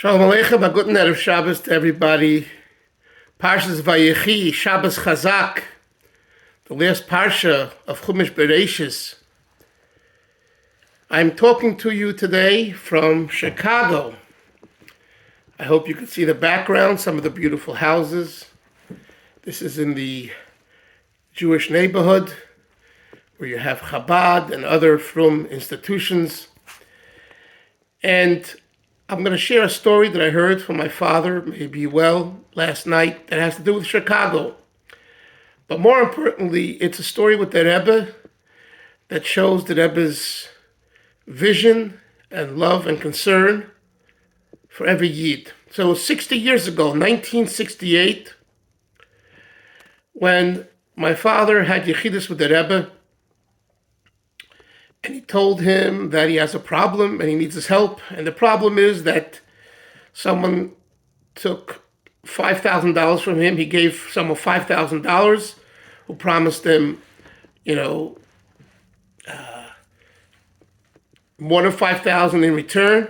Shalom Aleichem, a good night of Shabbos to everybody. Parshas Vayechi, Shabbos Chazak, the last parsha of Chumash Bereshis. I'm talking to you today from Chicago. I hope you can see the background, some of the beautiful houses. This is in the Jewish neighborhood where you have Chabad and other frum institutions. And I'm going to share a story that I heard from my father, maybe last night, that has to do with Chicago. But more importantly, it's a story with the Rebbe that shows the Rebbe's vision and love and concern for every Yid. So 60 years ago, 1968, when my father had Yechidus with the Rebbe, and he told him that he has a problem and he needs his help. And the problem is that someone took $5,000 from him. He gave someone $5,000 who promised him, more than $5,000 in return.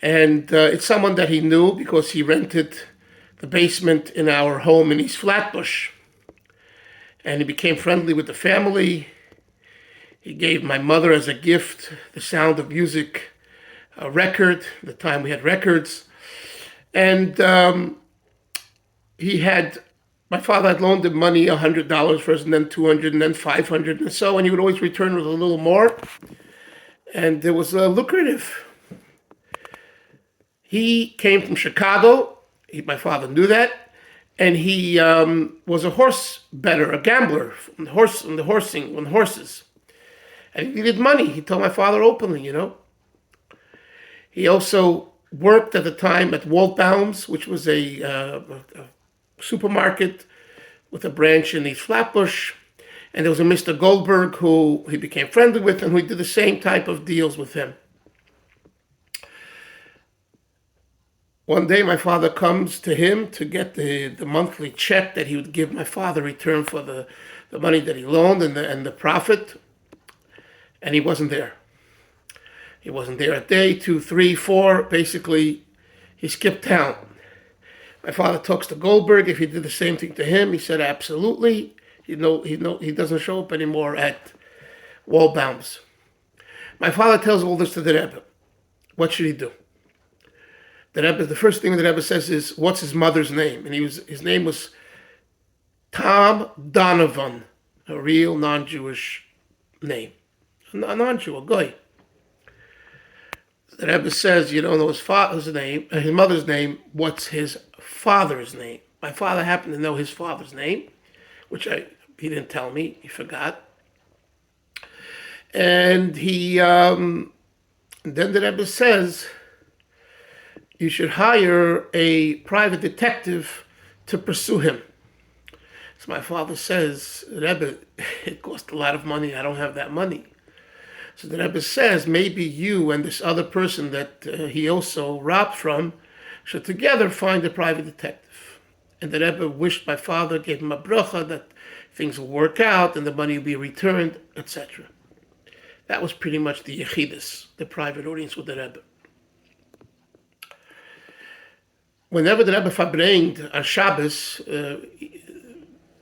And it's someone that he knew because he rented the basement in our home in East Flatbush. And he became friendly with the family. He gave my mother as a gift the Sound of Music record, the time we had records. And my father had loaned him money, $100 first, and then $200, and then $500, and so, and he would always return with a little more. And it was lucrative. He came from Chicago. My father knew that. And he was a horse bettor, a gambler, on the horses. And he needed money. He told my father openly, He also worked at the time at Waldbaum's, which was a supermarket with a branch in East Flatbush. And there was a Mr. Goldberg who he became friendly with, and who did the same type of deals with him. One day, my father comes to him to get the monthly check that he would give my father in return for the money that he loaned and the profit. And he wasn't there. He wasn't there a day, 2, 3, 4. Basically, he skipped town. My father talks to Goldberg if he did the same thing to him. He said, absolutely. He doesn't show up anymore at Waldbaum's. My father tells all this to the Rebbe. What should he do? The first thing the Rebbe says is, what's his mother's name? And his name was Tom Donovan, a real non-Jewish name. A non-Jew, a guy. The Rebbe says, you don't know his father's name, his mother's name, what's his father's name? My father happened to know his father's name, which he didn't tell me, he forgot. And then the Rebbe says, you should hire a private detective to pursue him. So my father says, Rebbe, it costs a lot of money, I don't have that money. So the Rebbe says, maybe you and this other person that he also robbed from should together find a private detective. And the Rebbe wished my father, gave him a bracha that things will work out and the money will be returned, etc. That was pretty much the Yechidus, the private audience with the Rebbe. Whenever the Rebbe verbringed on Shabbos,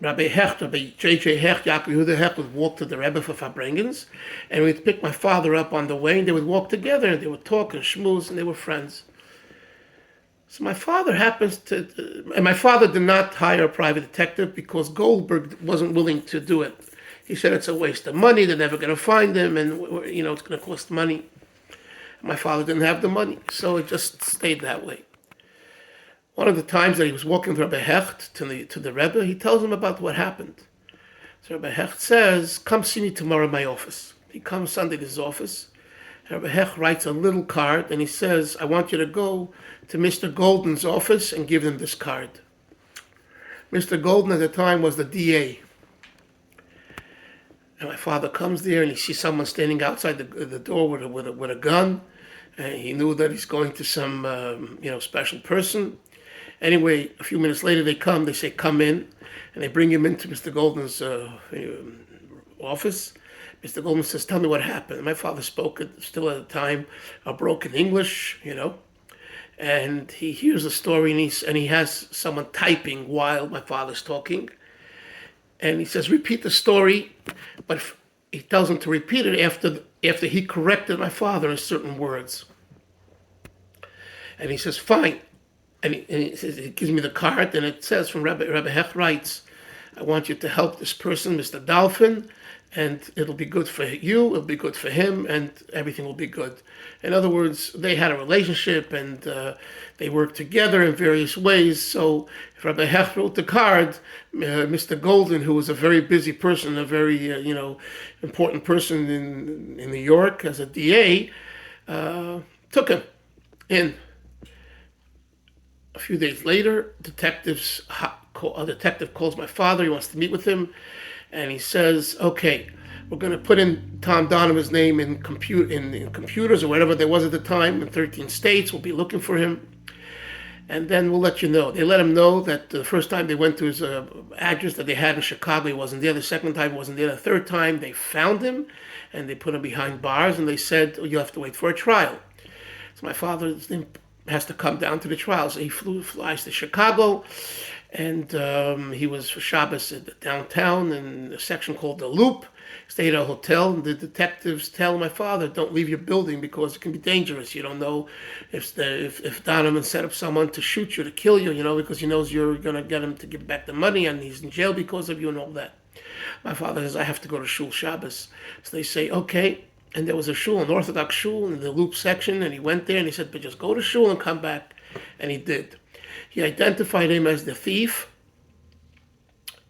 Rabbi Hecht, Rabbi JJ Hecht, Yaakov Hecht would walk to the Rebbe for Farbrengens, and we'd pick my father up on the way, and they would walk together, and they would talk and schmooze, and they were friends. So my father and my father did not hire a private detective because Goldberg wasn't willing to do it. He said it's a waste of money, they're never going to find him, and it's going to cost money. My father didn't have the money, so it just stayed that way. One of the times that he was walking with Rebbe Hecht to the Rebbe, he tells him about what happened. So Rebbe Hecht says, come see me tomorrow in my office. He comes Sunday to his office. Rebbe Hecht writes a little card, and he says, I want you to go to Mr. Golden's office and give him this card. Mr. Golden at the time was the DA. And my father comes there, and he sees someone standing outside the door with a gun. And he knew that he's going to some special person. Anyway, a few minutes later they say, come in, and they bring him into Mr. Golden's office. Mr. Goldman says, tell me what happened. And my father spoke still at the time a broken English, and he hears the story, and he has someone typing while my father's talking. And he says, repeat the story, but he tells him to repeat it after he corrected my father in certain words. And he says, fine. And he gives me the card, and it says from Rebbe Hecht writes, I want you to help this person, Mr. Dolphin, and it'll be good for you, it'll be good for him, and everything will be good. In other words, they had a relationship, and they worked together in various ways. So if Rebbe Hecht wrote the card, Mr. Golden, who was a very busy person, a very important person in New York as a DA, took him in. A few days later, a detective calls my father. He wants to meet with him, and he says, "Okay, we're going to put in Tom Donovan's name in computers or whatever there was at the time in 13 states. We'll be looking for him, and then we'll let you know." They let him know that the first time they went to his address that they had in Chicago, he wasn't there. The second time, he wasn't there. The third time, they found him, and they put him behind bars, and they said, "Oh, you'll have to wait for a trial." So my father has to come down to the trial. So he flies to Chicago, and he was for Shabbos at downtown in a section called the Loop. Stayed at a hotel, and the detectives tell my father, "Don't leave your building because it can be dangerous. You don't know if Donovan set up someone to shoot you, to kill you, because he knows you're going to get him to give back the money, and he's in jail because of you and all that." My father says, "I have to go to Shul Shabbos." So they say, "Okay." And there was a shul, an Orthodox shul in the Loop section, and he went there and he said, "But just go to shul and come back." And he did. He identified him as the thief,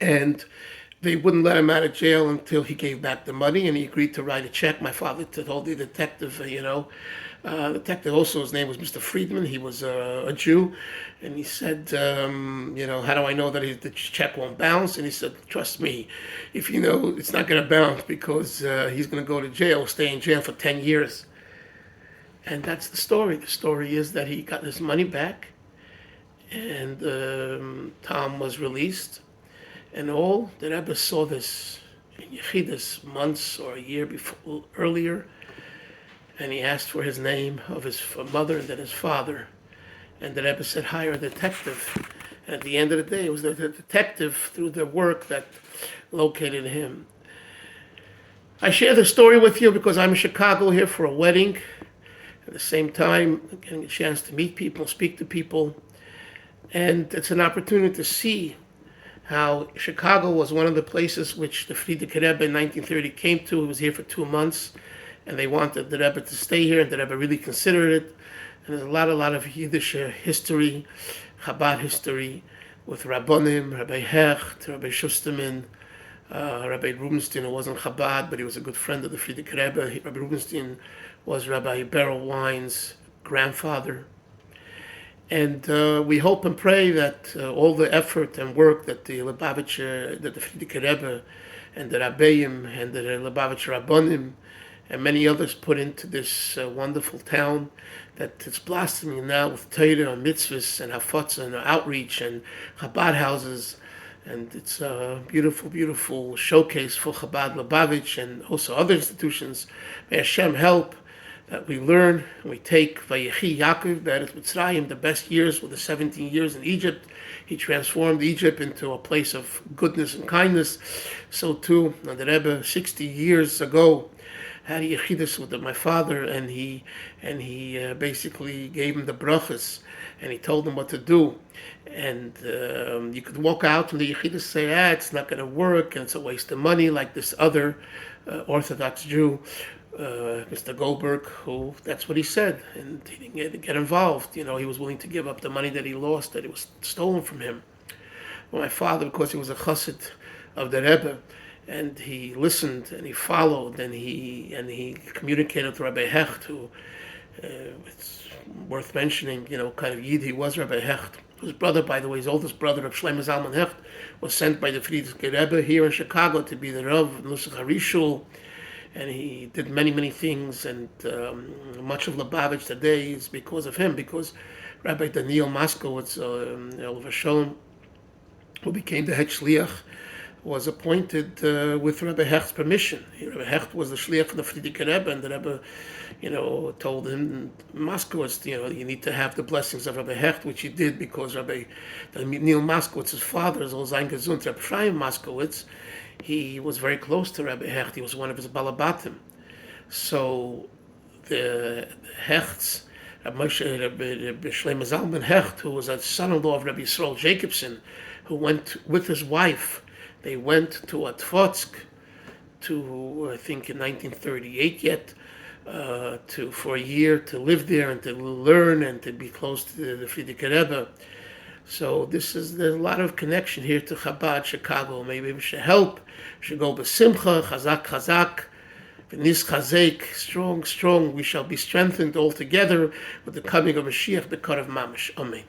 and they wouldn't let him out of jail until he gave back the money, and he agreed to write a check. My father told the detective, detective also, his name was Mr. Friedman. He was a Jew, and he said, "How do I know that the check won't bounce?" And he said, "Trust me, if you know it's not going to bounce because he's going to go to jail, stay in jail for 10 years." And that's the story. The story is that he got his money back, and Tom was released. And all the Rebbe saw this in Yechidus months or a year earlier, and he asked for his name of his mother and then his father. And the Rebbe said, "Hire a detective." And at the end of the day, it was the detective, through their work, that located him. I share the story with you because I'm in Chicago here for a wedding. At the same time, getting a chance to meet people, speak to people. And it's an opportunity to see how Chicago was one of the places which the Frierdiker Rebbe in 1930 came to. He was here for 2 months, and they wanted the Rebbe to stay here, and the Rebbe really considered it. And there's a lot of Yiddish history, Chabad history, with Rabbonim, Rabbi Hecht, Rabbi Schusterman, Rabbi Rubenstein, who wasn't Chabad, but he was a good friend of the Frierdiker Rebbe. Rabbi Rubenstein was Rabbi Beryl Wine's grandfather. And we hope and pray that all the effort and work that the Lubavitcher, that the Frierdiker Rebbe, and the Rabbeim, and the Lubavitcher Rabbonim, and many others put into this wonderful town, that it's blossoming now with Torah and mitzvahs and hafotza and outreach and Chabad houses, and it's a beautiful, beautiful showcase for Chabad Lubavitch and also other institutions. May Hashem help that we learn and we take Vayechi Yaakov Be'eretz Mitzrayim, the best years were the 17 years in Egypt. He transformed Egypt into a place of goodness and kindness. So too, the Rebbe 60 years ago had a yechidus with my father, and he basically gave him the brachas, and he told him what to do. And you could walk out from the yechidus and say, it's not going to work, and it's a waste of money, like this other Orthodox Jew, Mr. Goldberg, who that's what he said, and he didn't get involved. He was willing to give up the money that he lost, that it was stolen from him. Well, my father, because he was a chassid of the Rebbe, and he listened and he followed and he communicated with Rabbi Hecht, who it's worth mentioning, kind of Yid he was. Rabbi Hecht, whose brother, by the way, his oldest brother of Shlomo Zalman Hecht, was sent by the Frierdiker Rebbe here in Chicago to be the Rav of Nusach Harishul. And he did many, many things, and much of Lubavitch today is because of him, because Rabbi Daniel Moskowitz, Olav Shalom, who became the head shliach was appointed with Rebbe Hecht's permission. Rebbe Hecht was the shliach of the Frierdiker Rebbe, and the Rebbe, told him Moskowitz, you need to have the blessings of Rebbe Hecht, which he did because Neil Moskowitz's father, Zol Zayin Gesund, Rebbe Chaim Moskowitz, he was very close to Rebbe Hecht. He was one of his balabatim. So the Hechts, Rebbe Shlomo Zalman Hecht, who was a son-in-law of Rebbe Yisrael Jacobson, who went with his wife. They went to Atfotsk I think in 1938 yet, for a year to live there and to learn and to be close to the Frierdiker Rebbe. So there's a lot of connection here to Chabad, Chicago. Maybe we should help. We should go b'simcha, chazak, chazak, v'nis chazek, strong, strong. We shall be strengthened all together with the coming of Mashiach, the Kar of Mamash. Amen.